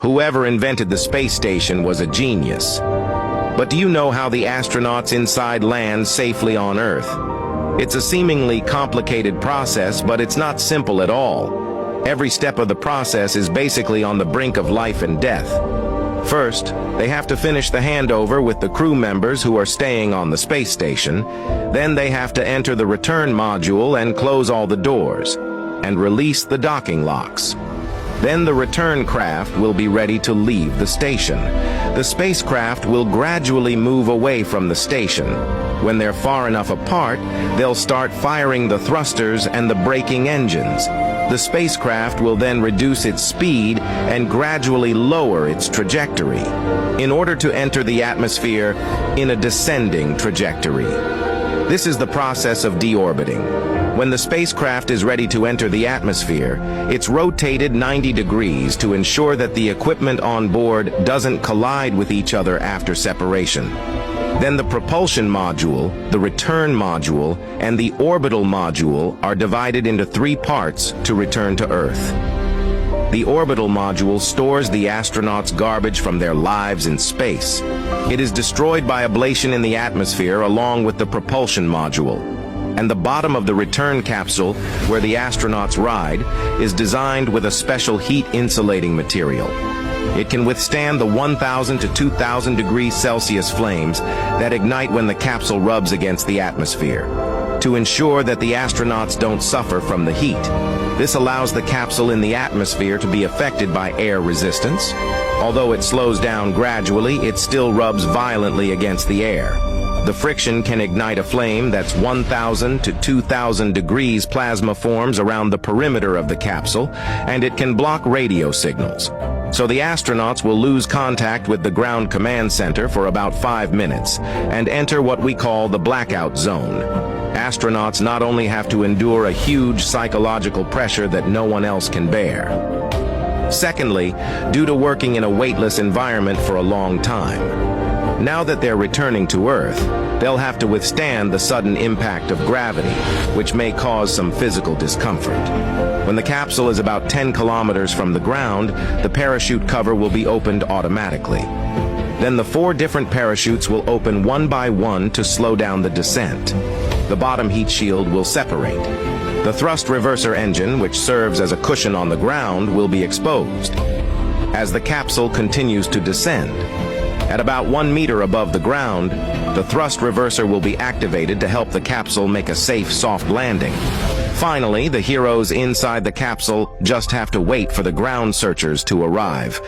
Whoever invented the space station was a genius. But do you know how the astronauts inside land safely on Earth? It's a seemingly complicated process, but it's not simple at all. Every step of the process is basically on the brink of life and death. First, they have to finish the handover with the crew members who are staying on the space station. Then they have to enter the return module and close all the doors, and release the docking locks. Then the return craft will be ready to leave the station. The spacecraft will gradually move away from the station. When they're far enough apart, they'll start firing the thrusters and the braking engines. The spacecraft will then reduce its speed and gradually lower its trajectory in order to enter the atmosphere in a descending trajectory. This is the process of deorbiting. When the spacecraft is ready to enter the atmosphere, it's rotated 90 degrees to ensure that the equipment on board doesn't collide with each other after separation. Then the propulsion module, the return module, and the orbital module are divided into 3 parts to return to Earth. The orbital module stores the astronauts' garbage from their lives in space. It is destroyed by ablation in the atmosphere along with the propulsion module. And the bottom of the return capsule, where the astronauts ride, is designed with a special heat-insulating material. It can withstand the 1,000 to 2,000 degrees Celsius flames that ignite when the capsule rubs against the atmosphere, to ensure that the astronauts don't suffer from the heat. This allows the capsule in the atmosphere to be affected by air resistance. Although it slows down gradually, it still rubs violently against the air. The friction can ignite a flame that's 1,000 to 2,000 degrees plasma forms around the perimeter of the capsule, and it can block radio signals. So the astronauts will lose contact with the ground command center for about 5 minutes and enter what we call the blackout zone. Astronauts not only have to endure a huge psychological pressure that no one else can bear. Secondly, due to working in a weightless environment for a long time, now that they're returning to Earth, they'll have to withstand the sudden impact of gravity, which may cause some physical discomfort. When the capsule is about 10 kilometers from the ground, the parachute cover will be opened automatically. Then the 4 different parachutes will open one by one to slow down the descent. The bottom heat shield will separate. The thrust reverser engine, which serves as a cushion on the ground, will be exposed. As the capsule continues to descend, at about 1 meter above the ground, the thrust reverser will be activated to help the capsule make a safe, soft landing. Finally, the heroes inside the capsule just have to wait for the ground searchers to arrive.